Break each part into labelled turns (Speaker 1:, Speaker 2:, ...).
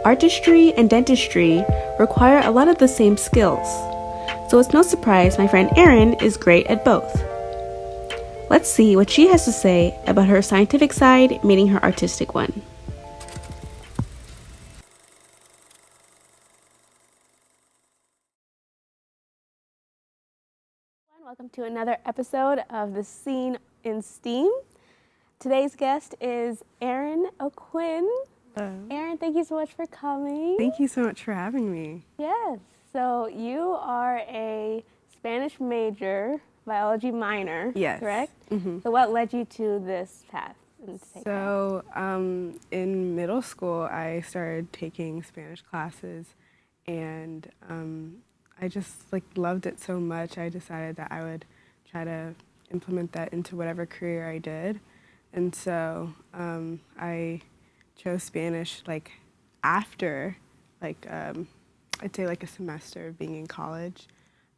Speaker 1: Artistry and dentistry require a lot of the same skills, so it's no surprise my friend Aerrin is great at both. Let's see what she has to say about her scientific side meeting her artistic one. Welcome to another episode of The Scene in STEAM. Today's guest is Aerrin O'Quinn. Aerrin, thank you so much for coming.
Speaker 2: Thank you so much for having me.
Speaker 1: Yes, so you are a Spanish major, biology minor,
Speaker 2: Yes.
Speaker 1: correct?
Speaker 2: Mm-hmm.
Speaker 1: So what led you to this path?
Speaker 2: In middle school, I started taking Spanish classes, and I just loved it so much. I decided that I would try to implement that into whatever career I did, and so I chose Spanish after I'd say a semester of being in college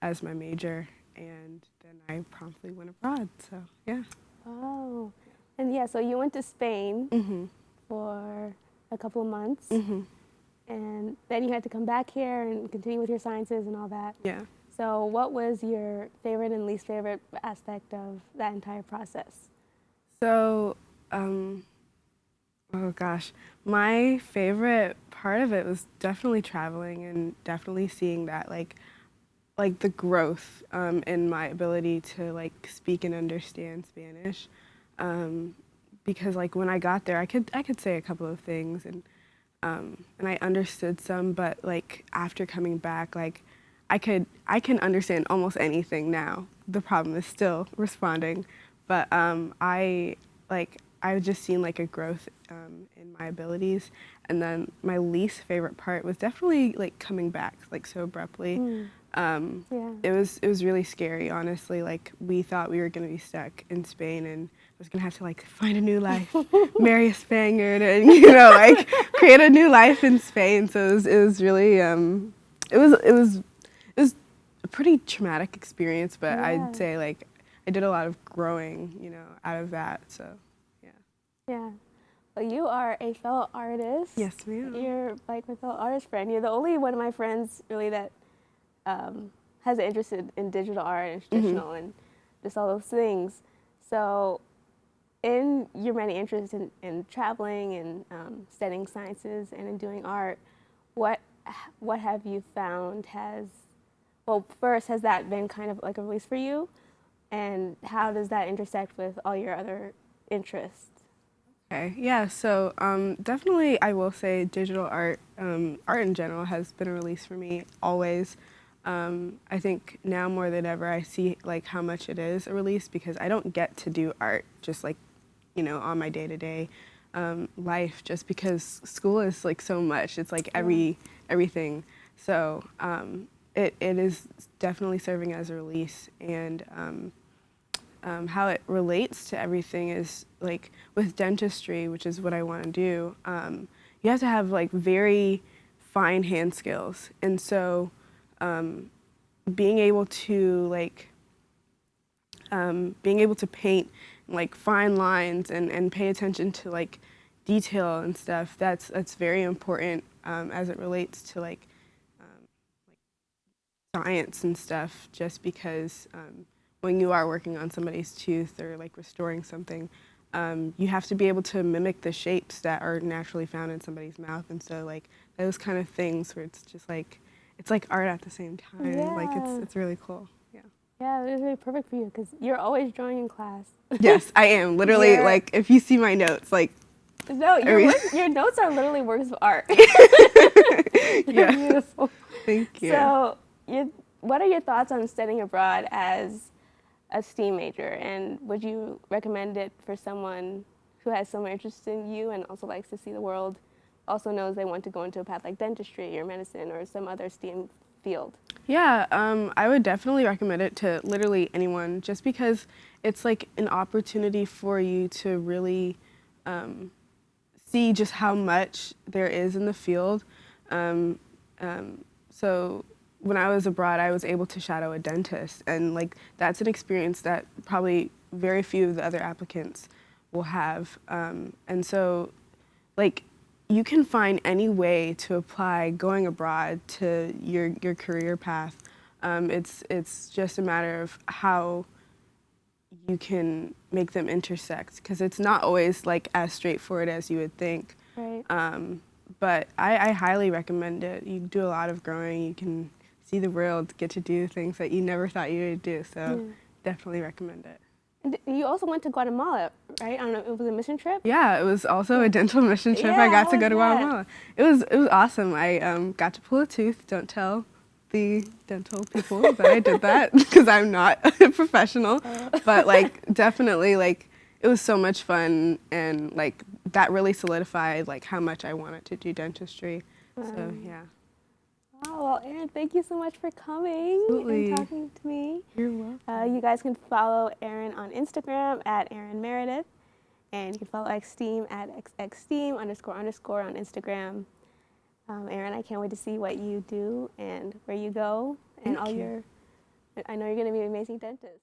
Speaker 2: as my major, and then I promptly went abroad. So yeah.
Speaker 1: Oh, and yeah, so you went to Spain
Speaker 2: Mm-hmm.
Speaker 1: for a couple of months,
Speaker 2: Mm-hmm.
Speaker 1: and then you had to come back here and continue with your sciences and all that.
Speaker 2: Yeah.
Speaker 1: So what was your favorite and least favorite aspect of that entire process?
Speaker 2: So, oh gosh, my favorite part of it was definitely traveling and definitely seeing that the growth in my ability to speak and understand Spanish. Because when I got there, I could say a couple of things and I understood some, but after coming back, I can understand almost anything now. The problem is still responding, but I've just seen a growth in my abilities. And then my least favorite part was definitely coming back so abruptly.
Speaker 1: Yeah.
Speaker 2: It was really scary, honestly. We thought we were gonna be stuck in Spain, and I was gonna have to find a new life, marry a Spaniard, and create a new life in Spain. So it was really it was a pretty traumatic experience, but
Speaker 1: Yeah.
Speaker 2: I'd say I did a lot of growing, out of that. So yeah.
Speaker 1: Yeah. Well, you are a fellow artist.
Speaker 2: Yes, ma'am.
Speaker 1: You're my fellow artist friend. You're the only one of my friends really that has an interest in digital art and traditional and just all those things. So in your many interests in traveling and studying sciences and in doing art, what have you found first, has that been kind of a release for you? And how does that intersect with all your other interests?
Speaker 2: Okay, yeah, so definitely I will say digital art, art in general has been a release for me always. I think now more than ever I see how much it is a release, because I don't get to do art just on my day-to-day life, just because school is so much. It's everything. So it is definitely serving as a release, and how it relates to everything is with dentistry, which is what I want to do. You have to have very fine hand skills, and so being able to paint fine lines and pay attention to detail and stuff, that's very important as it relates to science and stuff, just because when you are working on somebody's tooth or restoring something, you have to be able to mimic the shapes that are naturally found in somebody's mouth, and so those kind of things where it's just it's like art at the same time.
Speaker 1: Yeah.
Speaker 2: It's really cool. Yeah.
Speaker 1: Yeah, it was really perfect for you because you're always drawing in class.
Speaker 2: Yes, I am. Literally, if you see my notes,
Speaker 1: no, your notes are literally works of art.
Speaker 2: Yeah.
Speaker 1: Beautiful.
Speaker 2: Thank you.
Speaker 1: So, what are your thoughts on studying abroad as a STEAM major, and would you recommend it for someone who has similar interest in you and also likes to see the world, also knows they want to go into a path like dentistry or medicine or some other STEAM field?
Speaker 2: Yeah, I would definitely recommend it to literally anyone, just because it's an opportunity for you to really see just how much there is in the field. So when I was abroad, I was able to shadow a dentist, and that's an experience that probably very few of the other applicants will have. And so you can find any way to apply going abroad to your career path. It's just a matter of how you can make them intersect, because it's not always like as straightforward as you would think.
Speaker 1: Right.
Speaker 2: But I highly recommend it. You do a lot of growing. You can see the world, get to do things that you never thought you would do. So definitely recommend it.
Speaker 1: And you also went to Guatemala, right? I don't know, it was a mission trip?
Speaker 2: Yeah, it was also a dental mission trip. I got to go to Guatemala. It was awesome. I got to pull a tooth. Don't tell the dental people that I did that, because I'm not a professional. But like definitely, like, it was so much fun, and like that really solidified like how much I wanted to do dentistry. So yeah.
Speaker 1: Oh, well, Aerrin, thank you so much for coming and talking to me.
Speaker 2: You're welcome.
Speaker 1: You guys can follow Aerrin on Instagram at Aerrin Meredith, and you can follow xSTEAM at xxSTEAM __ on Instagram. Aerrin, I can't wait to see what you do and where you go and I know you're going to be an amazing dentist.